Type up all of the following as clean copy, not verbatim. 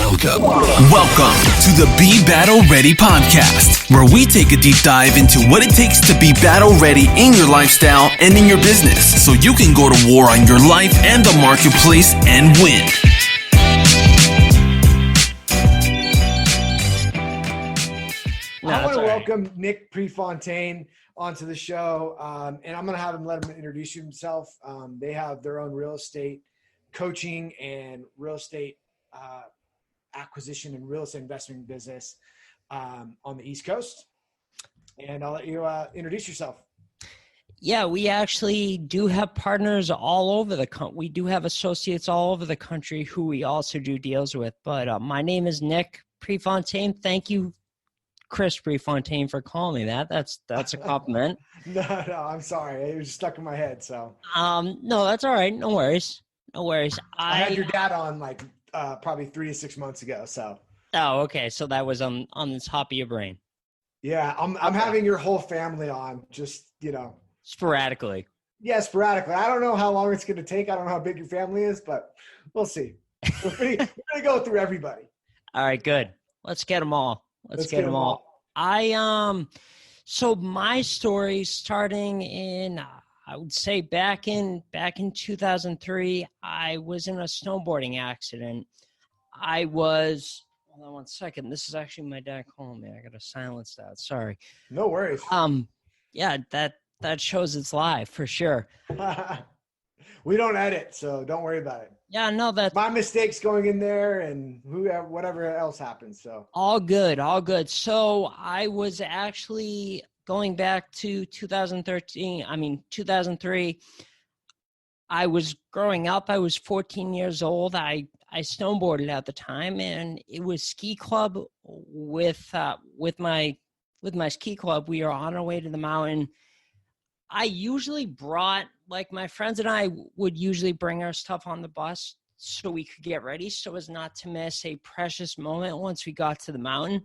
Welcome to the Be Battle Ready podcast, where we take a deep dive into what it takes to be battle ready in your lifestyle and in your business, so you can go to war on your life and the marketplace and win. I want to welcome Nick Prefontaine onto the show, and I'm going to have him let him introduce himself. They have their own real estate coaching and real estate acquisition and real estate investment business on the East Coast. And I'll let you introduce yourself. Yeah, we actually do have partners all over the country. We do have associates all over the country who we also do deals with. But my name is Nick Prefontaine. Thank you, Chris Prefontaine, for calling me that. That's a compliment. No, I'm sorry. It was stuck in my head. So no, that's all right. No worries. I had your dad on like probably 3 to 6 months ago. So okay. So that was on the top of your brain. Yeah, I'm having your whole family on, just sporadically. Yeah, sporadically. I don't know how long it's going to take. I don't know how big your family is, but we'll see. We're going to go through everybody. All right, good. Let's get them all. Let's get them all. So my story starting in, I would say back in 2003, I was in a snowboarding accident. Hold on one second. This is actually my dad calling me. I got to silence that. Sorry. No worries. Yeah, that shows it's live for sure. We don't edit, so don't worry about it. Yeah, no, that's my mistakes going in there and whatever else happens. So all good. So I was actually going back to 2003. I was growing up. I was 14 years old. I snowboarded at the time, and it was ski club with my ski club. We were on our way to the mountain. I usually brought, like, my friends and I would usually bring our stuff on the bus so we could get ready so as not to miss a precious moment once we got to the mountain.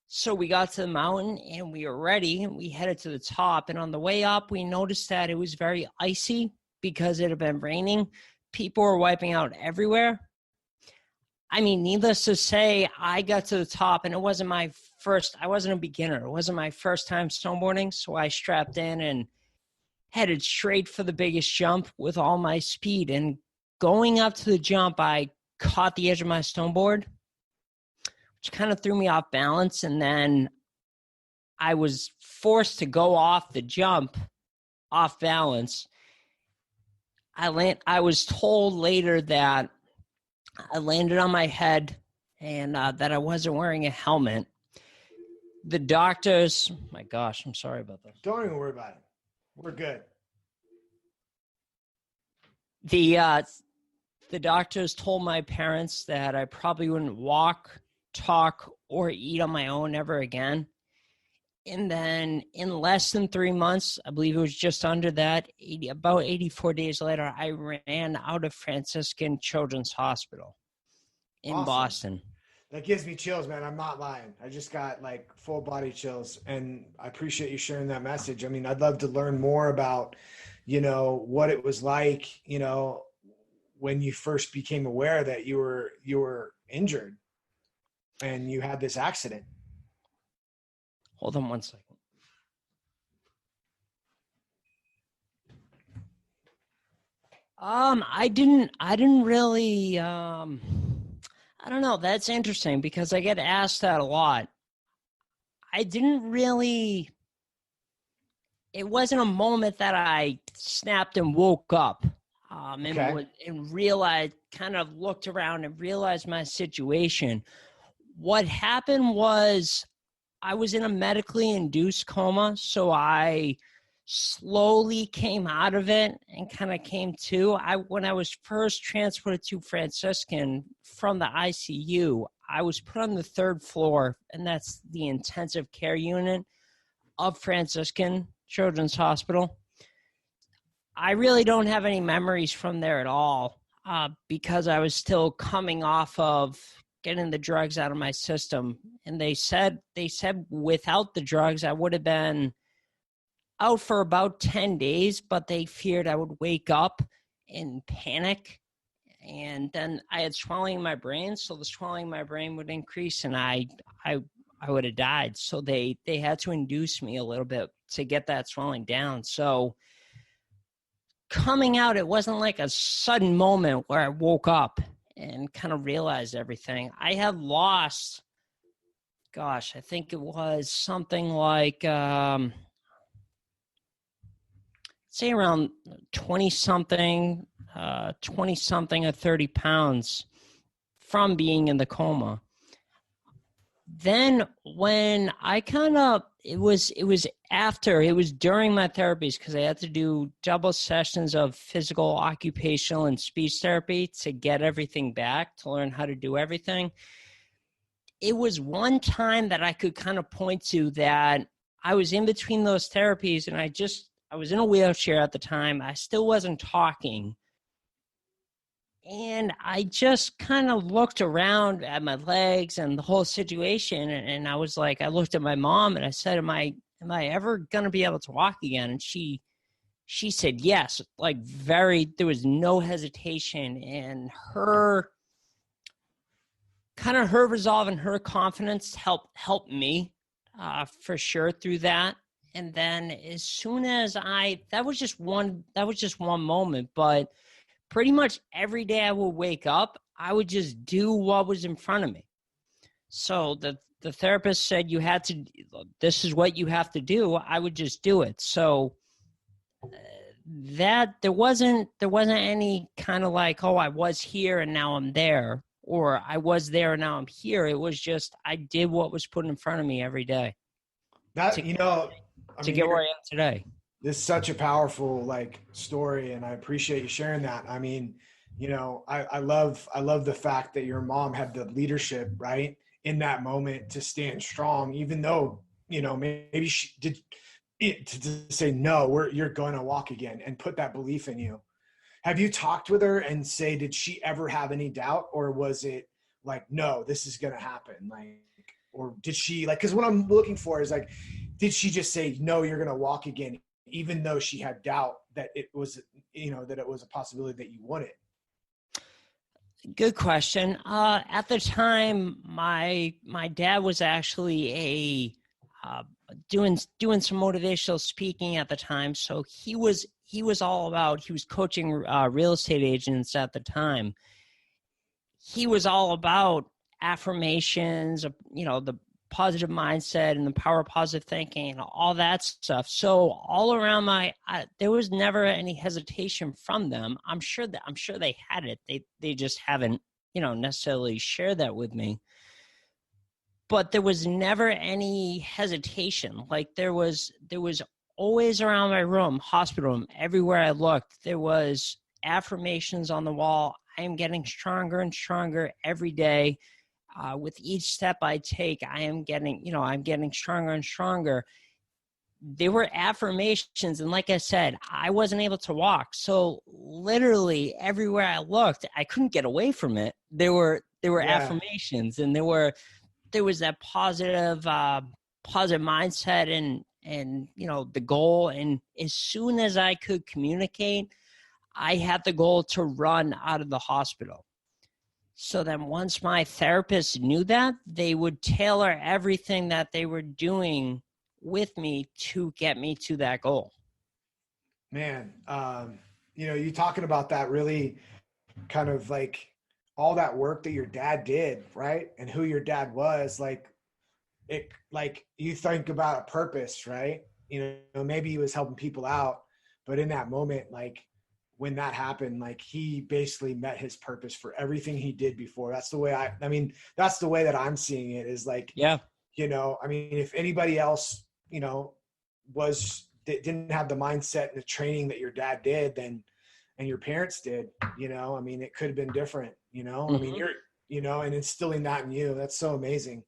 So we got to the mountain and we were ready and we headed to the top. And on the way up, we noticed that it was very icy because it had been raining. People were wiping out everywhere. I mean, needless to say, I got to the top and I wasn't a beginner. It wasn't my first time snowboarding. So I strapped in and headed straight for the biggest jump with all my speed. And going up to the jump, I caught the edge of my snowboard, which kind of threw me off balance. And then I was forced to go off the jump, off balance. I was told later that I landed on my head and that I wasn't wearing a helmet. The doctors, my gosh, I'm sorry about that. Don't even worry about it. We're good. The doctors told my parents that I probably wouldn't walk, talk, or eat on my own ever again. And then in less than 3 months, I believe it was just under that, about 84 days later, I ran out of Franciscan Children's Hospital in Boston. That gives me chills, man. I'm not lying. I just got like full body chills, and I appreciate you sharing that message. I mean, I'd love to learn more about, what it was like, when you first became aware that you were injured and you had this accident. Hold on one second. I didn't really, I don't know. That's interesting because I get asked that a lot. It wasn't a moment that I snapped and woke up, and realized, kind of looked around and realized my situation. What happened was I was in a medically induced coma, so I slowly came out of it and kind of came to. When I was first transported to Franciscan from the ICU, I was put on the 3rd floor, and that's the intensive care unit of Franciscan Children's Hospital. I really don't have any memories from there at all because I was still coming off of getting the drugs out of my system. And they said without the drugs, I would have been out for about 10 days, but they feared I would wake up and panic And then I had swelling in my brain, so the swelling in my brain would increase, and I would have died. So they had to induce me a little bit to get that swelling down. So coming out, it wasn't like a sudden moment where I woke up and kind of realized everything. I had lost, gosh, I think it was something like, say around 20-something or 30 pounds from being in the coma. Then when I it was during my therapies, because I had to do double sessions of physical, occupational, and speech therapy to get everything back, to learn how to do everything. It was one time that I could kind of point to that I was in between those therapies, and I was in a wheelchair at the time. I still wasn't talking. And I just kind of looked around at my legs and the whole situation. And I was like, I looked at my mom and I said, am I ever going to be able to walk again? And she said, yes, like there was no hesitation. And her resolve and her confidence helped me for sure through that. And then as soon as that was just one moment, but pretty much every day I would wake up, I would just do what was in front of me. So the therapist said this is what you have to do. I would just do it. So that there wasn't any kind of like, oh, I was here and now I'm there, or I was there and now I'm here. It was just, I did what was put in front of me every day. To get where I am today. This is such a powerful story, and I appreciate you sharing that. I mean, I love the fact that your mom had the leadership, right, in that moment to stand strong, even though, maybe she did it to say, no, you're going to walk again, and put that belief in you. Have you talked with her and say, did she ever have any doubt, or was it like, no, this is going to happen? Or did she because what I'm looking for is did she just say, no, you're going to walk again, even though she had doubt that it was, that it was a possibility that you wouldn't? Good question. At the time, my dad was actually doing some motivational speaking at the time. So he was coaching real estate agents at the time. He was all about affirmations, the positive mindset and the power of positive thinking and all that stuff. So all around there was never any hesitation from them. I'm sure they had it. They just haven't, necessarily shared that with me. But there was never any hesitation. There was always around my room, hospital room, everywhere I looked, there was affirmations on the wall. I am getting stronger and stronger every day. With each step I take, I'm getting stronger and stronger. There were affirmations. And like I said, I wasn't able to walk. So literally everywhere I looked, I couldn't get away from it. There were affirmations, and there was that positive mindset and the goal. And as soon as I could communicate, I had the goal to run out of the hospital. So then once my therapist knew that, they would tailor everything that they were doing with me to get me to that goal. Man, you talking about that really kind of all that work that your dad did, right? And who your dad was, you think about a purpose, right? Maybe he was helping people out, but in that moment, when that happened, he basically met his purpose for everything he did before. That's the way that's the way that I'm seeing it is yeah. If anybody else, didn't have the mindset and the training that your dad did, and your parents did, it could have been different, Mm-hmm. you're, and instilling that in you. That's so amazing.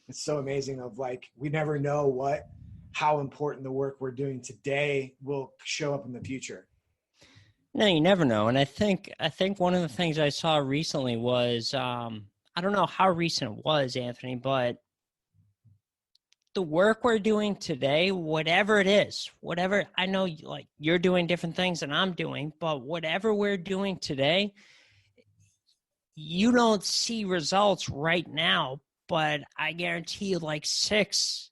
It's so amazing of we never know how important the work we're doing today will show up in the future. No, you never know. And I think one of the things I saw recently was, I don't know how recent it was, Anthony, but the work we're doing today, whatever it is, whatever, I know you're doing different things than I'm doing, but whatever we're doing today, you don't see results right now, but I guarantee you, like 6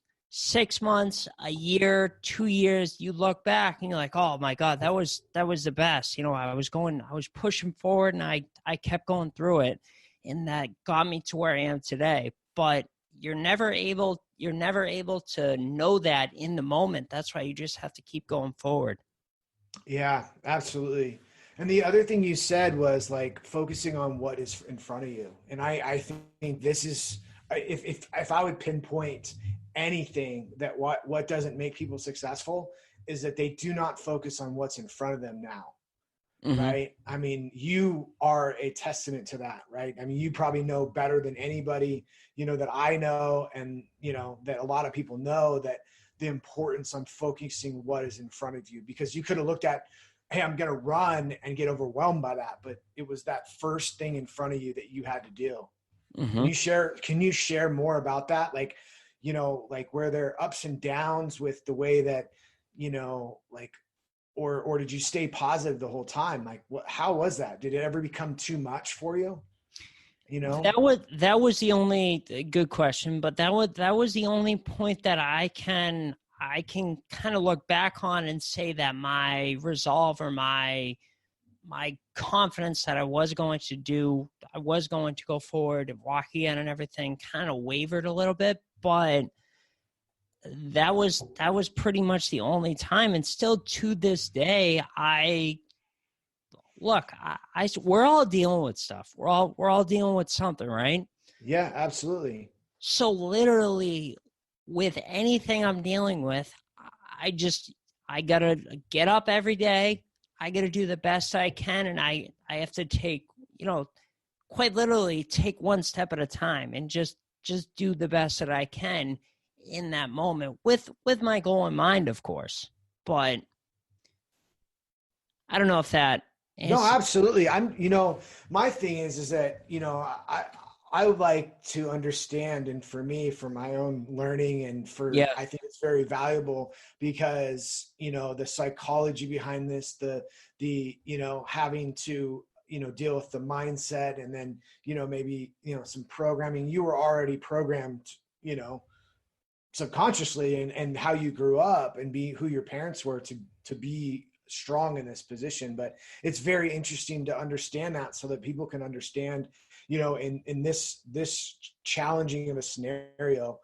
months, a year, 2 years, you look back and you're like, oh my God, that was the best. I was pushing forward, and I kept going through it, and that got me to where I am today. But you're never able to know that in the moment. That's why you just have to keep going forward. Yeah, absolutely. And the other thing you said was like focusing on what is in front of you. And I think this is, if I would pinpoint anything that what doesn't make people successful is that they do not focus on what's in front of them now. Mm-hmm. Right. I mean, you are a testament to that, right? I mean, you probably know better than anybody, that I know, and, that a lot of people know, that the importance on focusing what is in front of you, because you could have looked at, hey, I'm going to run and get overwhelmed by that. But it was that first thing in front of you that you had to do. Mm-hmm. Can you share more about that? Like, like where there are ups and downs with the way that, like, or did you stay positive the whole time? Like, how was that? Did it ever become too much for you? That was the only good question, but that was the only point that I can kind of look back on and say that my resolve or my confidence that I was going to go forward and walk again and everything kind of wavered a little bit, but that was pretty much the only time. And still to this day, we're all dealing with stuff. We're all dealing with something, right? Yeah, absolutely. So literally with anything I'm dealing with, I gotta get up every day. I gotta do the best I can. And I have to take, quite literally take one step at a time and just do the best that I can in that moment with my goal in mind, of course. But I don't know if that No, absolutely. My thing is that, I would like to understand, and for me, for my own learning, and I think it's very valuable because, the psychology behind this, the having to, deal with the mindset, and then, maybe, some programming. You were already programmed, subconsciously, and how you grew up and be who your parents were to be strong in this position. But it's very interesting to understand that, so that people can understand, in this challenging of a scenario,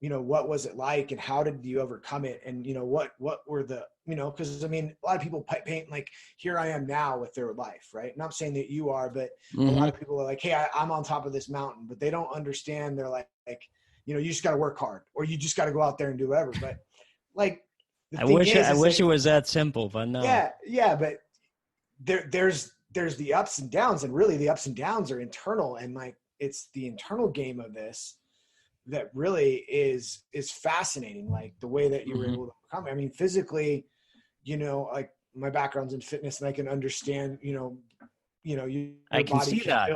what was it like, and how did you overcome it? And, what were the, because a lot of people paint like, here I am now with their life, right? Not saying that you are, but mm-hmm. A lot of people are like, hey, I'm on top of this mountain, but they don't understand. They're like, you just got to work hard, or you just got to go out there and do whatever. But like, I wish it was that simple, but no. Yeah. But there's the ups and downs, and really the ups and downs are internal. And like, it's the internal game of this that really is fascinating. Like the way that you were able to overcome. Physically, like my background's in fitness, and I can understand, I can see that.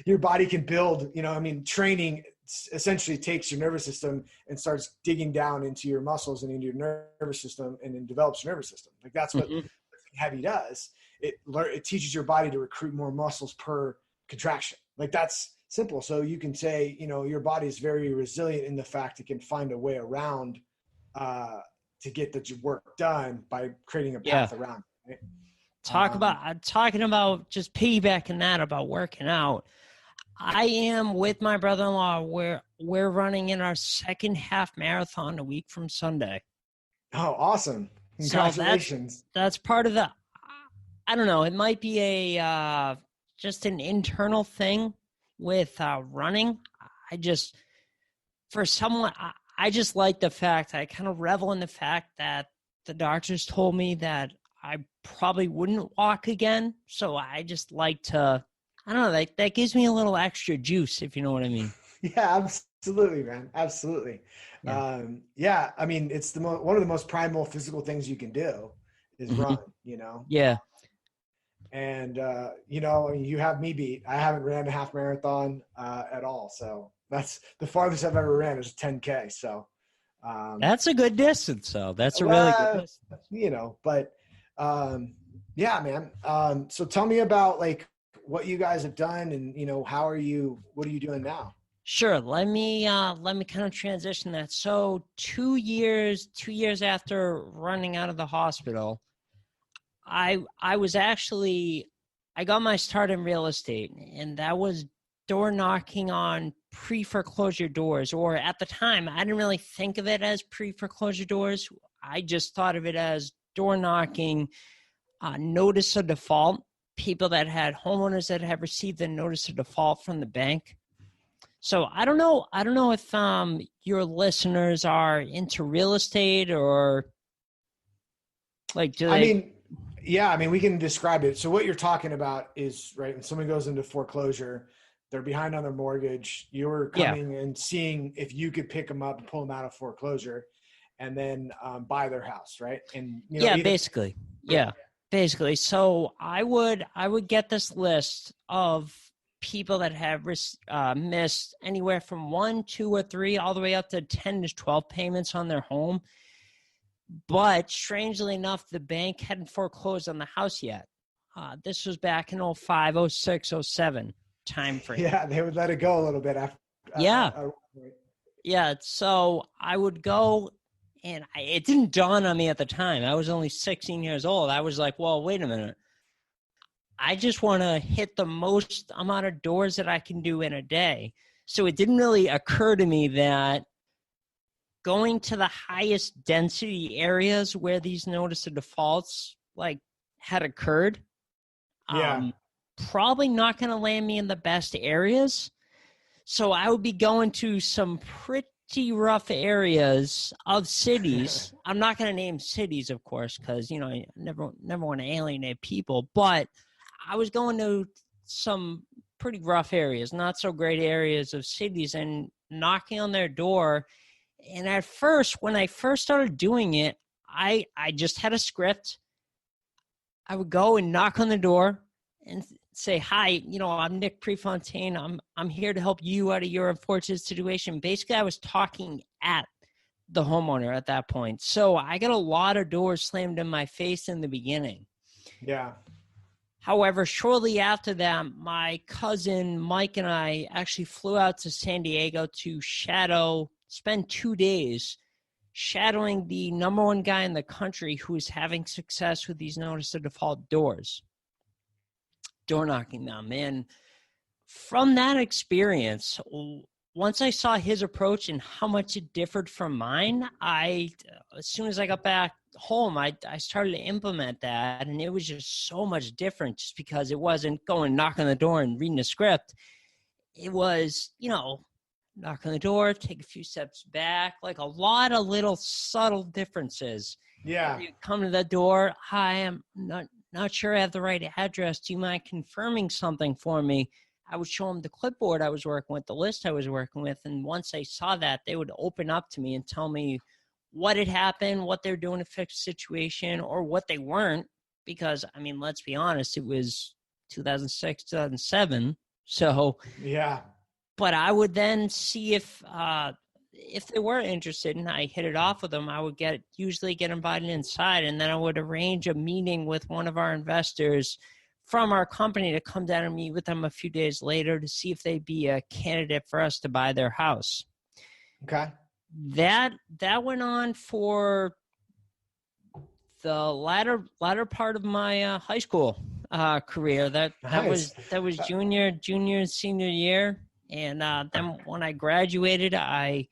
Your body can build, training essentially takes your nervous system and starts digging down into your muscles and into your nervous system, and then develops your nervous system. Like that's what heavy does. It teaches your body to recruit more muscles per contraction. Like that's simple. So you can say, your body is very resilient in the fact it can find a way around to get the work done by creating a path around. Right? Talking about just piggybacking that about working out. I am with my brother-in-law. We're running in our second half marathon a week from Sunday. Oh, awesome. Congratulations. So that's part of the, I don't know, it might be just an internal thing with running. I just like the fact, I kind of revel in the fact that the doctors told me that I probably wouldn't walk again. So I just like to, I don't know, that gives me a little extra juice, if you know what I mean. Yeah, absolutely, man. Absolutely. Yeah. It's one of the most primal physical things you can do is run, Yeah. And, you have me beat. I haven't ran a half marathon at all. So that's the farthest I've ever ran is 10K. So that's a good distance. So that's a really good distance. But yeah, man. So tell me about like what you guys have done and, what are you doing now? Sure. Let me kind of transition that. So 2 years after running out of the hospital, I got my start in real estate, and that was door knocking on pre-foreclosure doors, or at the time, I didn't really think of it as pre-foreclosure doors. I just thought of it as door knocking, notice of default, people that had homeowners that have received the notice of default from the bank. So I don't know if your listeners are into real estate or like, we can describe it. So what you're talking about is, right, when someone goes into foreclosure, they're behind on their mortgage. You were coming and seeing if you could pick them up and pull them out of foreclosure and then buy their house, right? And basically. So I would get this list of people that have missed anywhere from 1, 2, or 3, all the way up to 10 to 12 payments on their home. But strangely enough, the bank hadn't foreclosed on the house yet. This was back in 05, 06, 07 time frame. Yeah, they would let it go a little bit after. So I would go, and it didn't dawn on me at the time. I was only 16 years old. I was like, well, wait a minute. I just want to hit the most amount of doors that I can do in a day. So it didn't really occur to me that going to the highest density areas where these notice of defaults had occurred, probably not going to land me in the best areas. So I would be going to some pretty rough areas of cities. I'm not going to name cities, of course, because, I never want to alienate people. But I was going to some pretty rough areas, not so great areas of cities, and knocking on their door. And at first, when I first started doing it, I just had a script. I would go and knock on the door and say, hi, I'm Nick Prefontaine. I'm here to help you out of your unfortunate situation. Basically, I was talking at the homeowner at that point. So I got a lot of doors slammed in my face in the beginning. Yeah. However, shortly after that, my cousin Mike and I actually flew out to San Diego to spend 2 days shadowing the number one guy in the country who is having success with these notice of default door knocking them. And from that experience, once I saw his approach and how much it differed from mine, as soon as I got back home, I started to implement that, and it was just so much different just because it wasn't going knock on the door and reading a script. It was, knock on the door, take a few steps back, like a lot of little subtle differences. Yeah. You come to the door, hi, I'm not sure I have the right address. Do you mind confirming something for me? I would show them the clipboard I was working with, the list I was working with, and once they saw that, they would open up to me and tell me what had happened, what they're doing to fix the situation, or what they weren't, because, let's be honest, it was 2006, 2007, so... Yeah. But I would then see if they were interested and I hit it off with them, I would usually get invited inside, and then I would arrange a meeting with one of our investors from our company to come down and meet with them a few days later to see if they'd be a candidate for us to buy their house. Okay. That went on for the latter part of my high school career. That was junior and senior year. And then when I graduated, I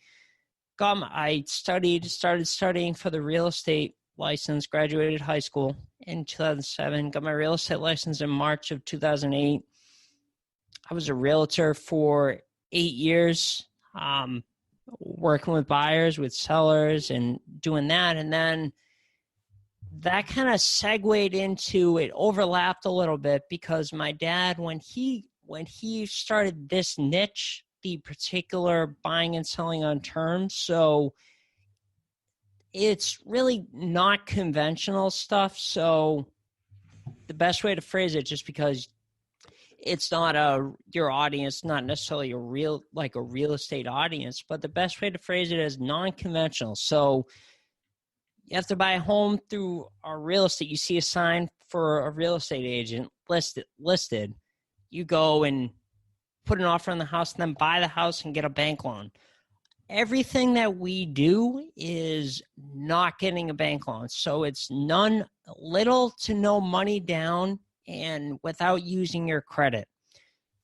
started studying for the real estate license, graduated high school in 2007, got my real estate license in March of 2008. I was a realtor for 8 years, working with buyers, with sellers, and doing that. And then that kind of segued into, it overlapped a little bit because my dad, when he started this niche, the particular buying and selling on terms, so it's really not conventional stuff. So the best way to phrase it, just because it's not your audience, not necessarily a real estate audience, but the best way to phrase it is non-conventional. So you have to buy a home through our real estate. You see a sign for a real estate agent listed. you go and put an offer on the house and then buy the house and get a bank loan. Everything that we do is not getting a bank loan. So it's little to no money down and without using your credit.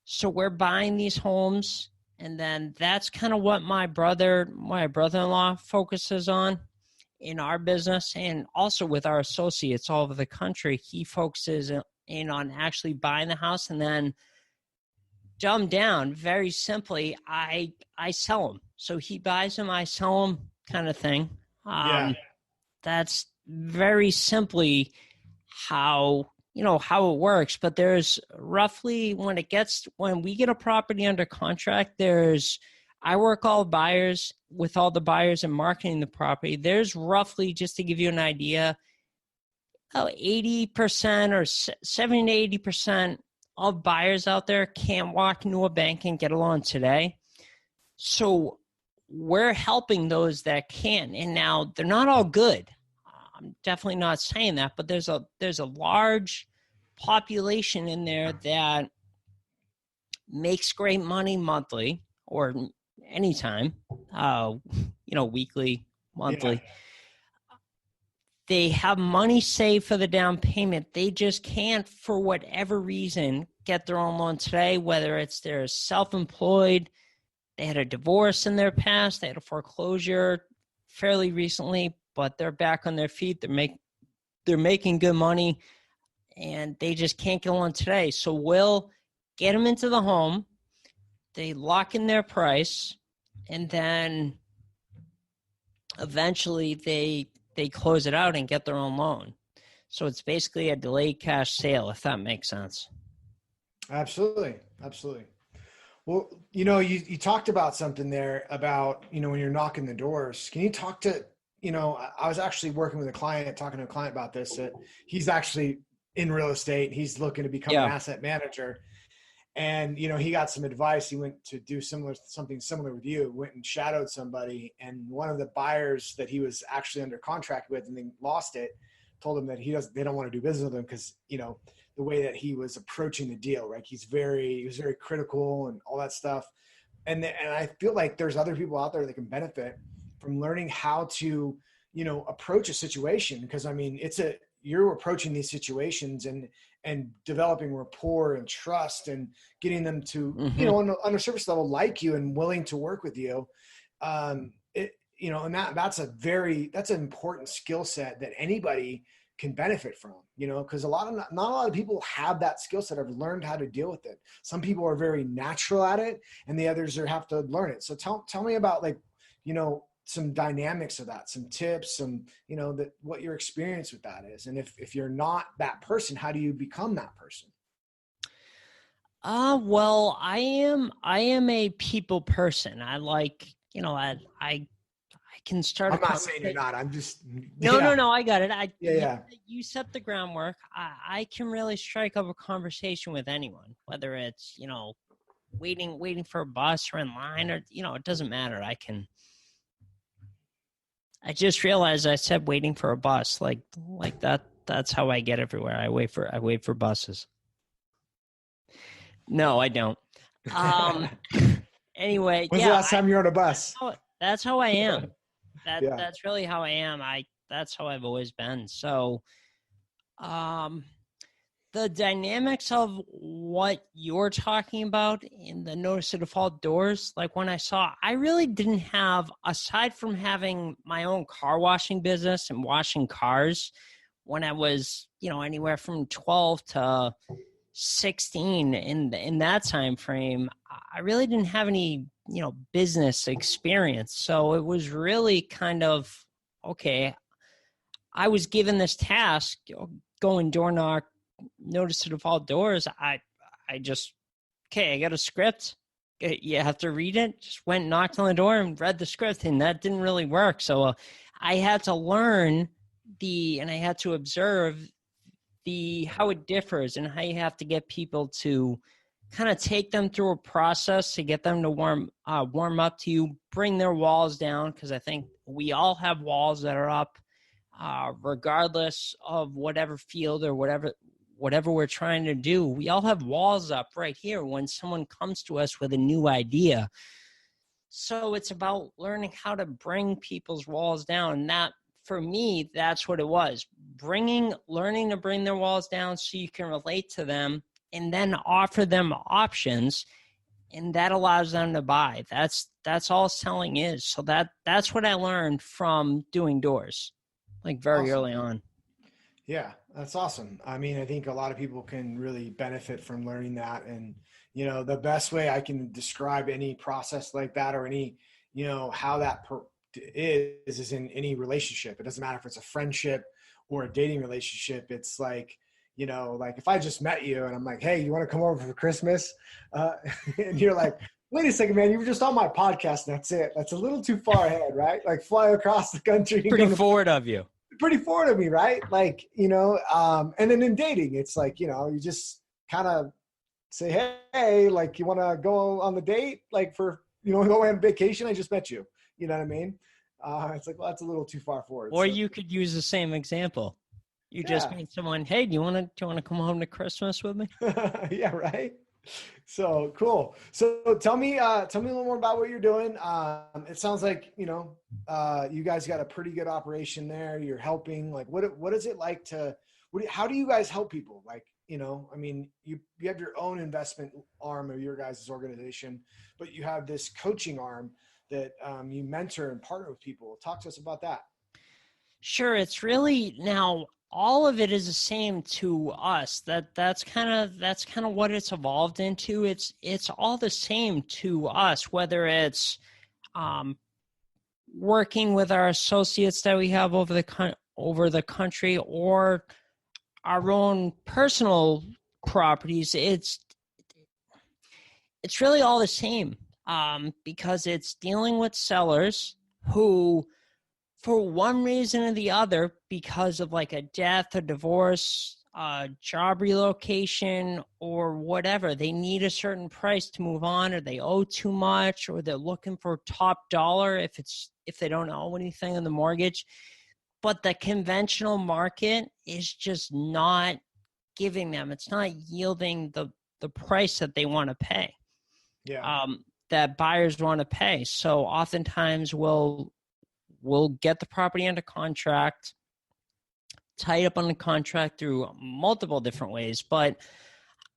So we're buying these homes, and then that's kind of what my brother-in-law focuses on in our business, and also with our associates all over the country. He focuses in on actually buying the house, and then dumbed down, very simply, I sell them. So he buys them, I sell them, kind of thing. That's very simply how it works. But there's roughly, when we get a property under contract, I work with all the buyers and marketing the property. There's roughly, just to give you an idea, 80% or 70 to 80% of buyers out there can't walk into a bank and get a loan today. So we're helping those that can. And now they're not all good. I'm definitely not saying that, but there's a large population in there that makes great money monthly or anytime, weekly, monthly. Yeah. They have money saved for the down payment. They just can't, for whatever reason, get their own loan today, whether it's they're self-employed, they had a divorce in their past, they had a foreclosure fairly recently, but they're back on their feet. They're making good money, and they just can't get a loan today. So we'll get them into the home. They lock in their price, and then eventually they close it out and get their own loan. So it's basically a delayed cash sale, if that makes sense. Absolutely. Well, you talked about something there about, when you're knocking the doors. Can you talk to, I was actually talking to a client about this, that he's actually in real estate. He's looking to become an asset manager. And, he got some advice. He went to do something similar with you, went and shadowed somebody. And one of the buyers that he was actually under contract with and then lost it, told him that they don't want to do business with him because, the way that he was approaching the deal, right? He was very critical and all that stuff. And I feel like there's other people out there that can benefit from learning how to, approach a situation. Because you're approaching these situations and developing rapport and trust and getting them to, on a surface level, like you and willing to work with you. And that's an important skill set that anybody can benefit from, because not a lot of people have that skill set or have learned how to deal with it. Some people are very natural at it and the others have to learn it. So tell me about some dynamics of that, some tips, what your experience with that is. And if you're not that person, how do you become that person? Well, I am a people person. I like, I can start. I'm not saying you're not. I'm just. No. I got it. You set the groundwork. I can really strike up a conversation with anyone, whether it's, waiting for a bus or in line or, it doesn't matter. I just realized I said waiting for a bus like that. That's how I get everywhere. I wait for buses. No, I don't. Anyway. When's the last time you were on a bus? That's how I am. That's really how I am. That's how I've always been. So, the dynamics of what you're talking about in the notice to default doors, like when I really didn't have, aside from having my own car washing business and washing cars when I was, anywhere from 12 to 16 in that time frame, I really didn't have any, business experience. So it was really kind of, okay, I was given this task, going door knock, notice to default doors. I got a script. You have to read it. Just went, knocked on the door and read the script, and that didn't really work. So I had to learn and I had to observe how it differs and how you have to get people to kind of take them through a process to get them to warm up to you, bring their walls down. Cause I think we all have walls that are up, regardless of whatever field or whatever whatever we're trying to do. We all have walls up right here when someone comes to us with a new idea. So it's about learning how to bring people's walls down. And that, for me, that's what it was. Learning to bring their walls down so you can relate to them and then offer them options, and that allows them to buy. That's all selling is. So that's what I learned from doing doors, like very early on. Yeah, that's awesome. I mean, I think a lot of people can really benefit from learning that. And, you know, the best way I can describe any process like that, or any, you know, how that is in any relationship. It doesn't matter if it's a friendship or a dating relationship. It's like, you know, like if I just met you and I'm like, hey, you want to come over for Christmas? And you're like, wait a second, man, you were just on my podcast. That's it. That's a little too far ahead, right? Like fly across the country. Pretty forward of you. Pretty forward of me, right? Like, you know, and then in dating, it's like, you know, you just kind of say, hey, like you want to go on the date? Like for, you know, go on vacation. I just met you. You know what I mean? It's like, well, that's a little too far forward. Or you could use the same example. You just meet someone, hey, do you want to come home to Christmas with me? Yeah, right. So cool. So tell me a little more about what you're doing. It sounds like, you know, you guys got a pretty good operation there. You're helping. Like, what is it like how do you guys help people? Like, you know, I mean, you have your own investment arm of your guys' organization, but you have this coaching arm that you mentor and partner with people. Talk to us about that. Sure. It's really now all of it is the same to us. That's kind of what it's evolved into. It's all the same to us, whether it's working with our associates that we have over the country or our own personal properties. It's really all the same because it's dealing with sellers who, for one reason or the other, because of like a death, a divorce, job relocation, or whatever, they need a certain price to move on, or they owe too much, or they're looking for top dollar if they don't owe anything on the mortgage. But the conventional market is just not giving them. It's not yielding the price that they want to pay. Yeah. That buyers want to pay. So oftentimes we'll get the property under contract, tied up on the contract through multiple different ways, but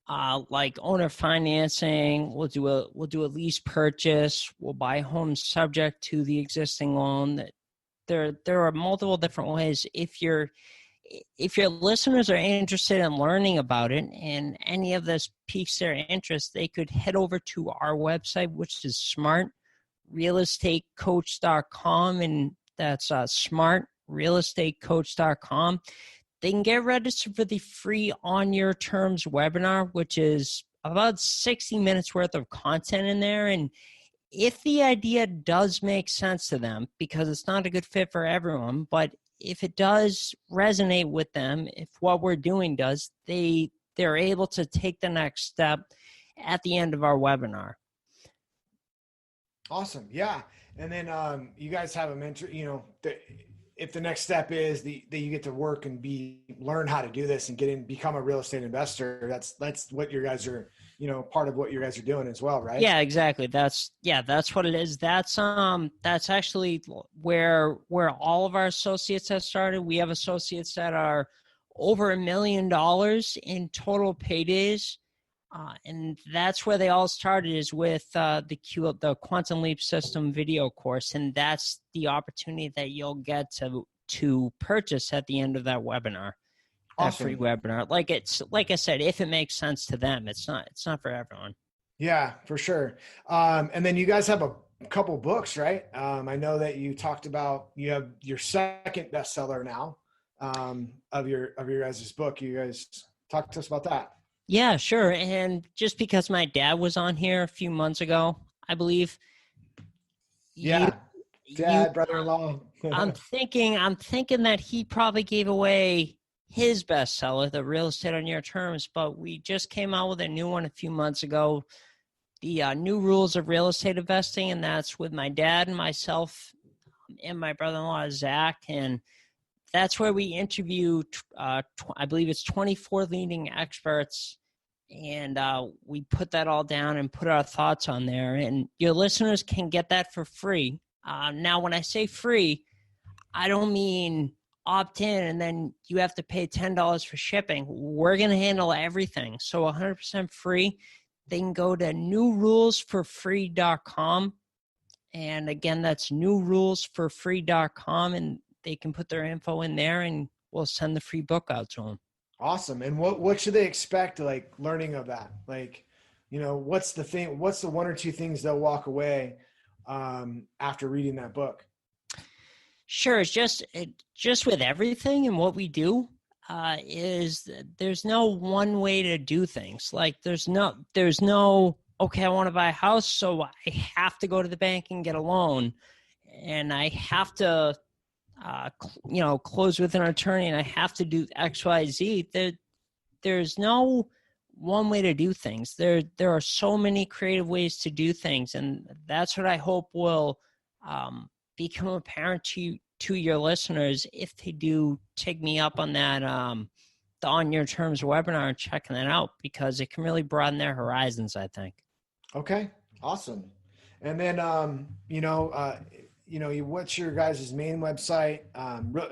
like owner financing, we'll do a lease purchase, we'll buy homes subject to the existing loan. There are multiple different ways. If your listeners are interested in learning about it and any of this piques their interest, they could head over to our website, which is smartrealestatecoach.com, and that's smartrealestatecoach.com. They can get registered for the free On Your Terms webinar, which is about 60 minutes worth of content in there. And if the idea does make sense to them, because it's not a good fit for everyone, but if it does resonate with them, if what we're doing does, they're able to take the next step at the end of our webinar. Awesome. Yeah. And then you guys have a mentor, you know, if the next step is that you get to work and learn how to do this and become a real estate investor, that's what your guys are, you know, part of what you guys are doing as well, right? Yeah, exactly. That's what it is. That's actually where all of our associates have started. We have associates that are over $1 million in total paydays. And that's where they all started, is with the Quantum Leap System video course. And that's the opportunity that you'll get to purchase at the end of that webinar. Awesome. That free webinar. Like I said, if it makes sense to them, it's not for everyone. Yeah, for sure. And then you guys have a couple books, right? I know that you talked about, you have your second bestseller now of your guys' book. You guys talk to us about that. Yeah, sure. And just because my dad was on here a few months ago, I believe. Yeah. Dad, brother-in-law. I'm thinking that he probably gave away his bestseller, The Real Estate on Your Terms, but we just came out with a new one a few months ago, the New Rules of Real Estate Investing, and that's with my dad and myself and my brother-in-law, Zach. And that's where we interview, I believe it's 24 leading experts, and we put that all down and put our thoughts on there. And your listeners can get that for free. Now, when I say free, I don't mean opt in and then you have to pay $10 for shipping. We're going to handle everything. So 100% free. They can go to newrulesforfree.com. And again, that's newrulesforfree.com, and they can put their info in there and we'll send the free book out to them. Awesome. And what should they expect, like, learning of that? Like, what's the one or two things they'll walk away after reading that book? Sure. It's just with everything and what we do is there's no one way to do things. Like there's no, okay, I want to buy a house, so I have to go to the bank and get a loan, and I have to, close with an attorney, and I have to do X, Y, Z. There's no one way to do things. There are so many creative ways to do things, and that's what I hope will become apparent to your listeners if they do take me up on that the On Your Terms webinar and checking that out, because it can really broaden their horizons, I think. Okay, awesome. And then what's your guys' main website?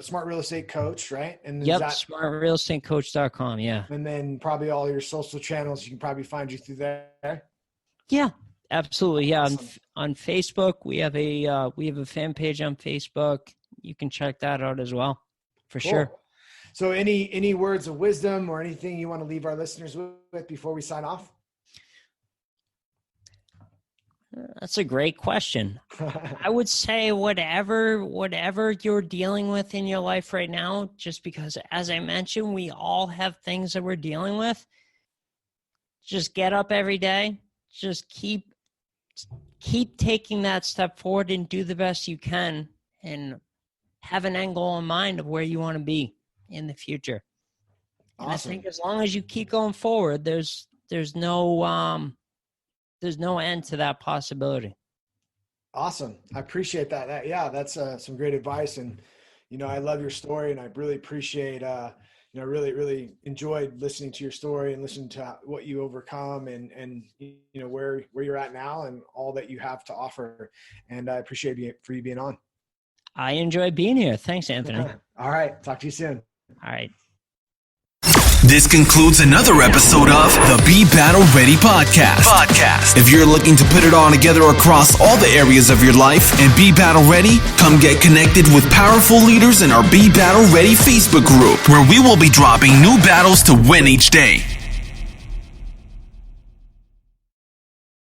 Smart Real Estate Coach, right? And yep, smartrealestatecoach.com. Yeah. And then probably all your social channels, you can probably find you through there. Yeah, absolutely. Yeah. Awesome. On Facebook, we have a fan page on Facebook. You can check that out as well, for sure. So any words of wisdom or anything you want to leave our listeners with before we sign off? That's a great question. I would say whatever you're dealing with in your life right now, just because, as I mentioned, we all have things that we're dealing with. Just get up every day. Just keep taking that step forward and do the best you can, and have an end goal in mind of where you want to be in the future. Awesome. And I think as long as you keep going forward, there's no end to that possibility. Awesome. I appreciate that. That's some great advice. And, I love your story, and I really appreciate, really, really enjoyed listening to your story and listening to what you overcome and where you're at now and all that you have to offer. And I appreciate you being on. I enjoy being here. Thanks, Anthony. All right. Talk to you soon. All right. This concludes another episode of the Be Battle Ready podcast. If you're looking to put it all together across all the areas of your life and be battle ready, come get connected with powerful leaders in our Be Battle Ready Facebook group, where we will be dropping new battles to win each day.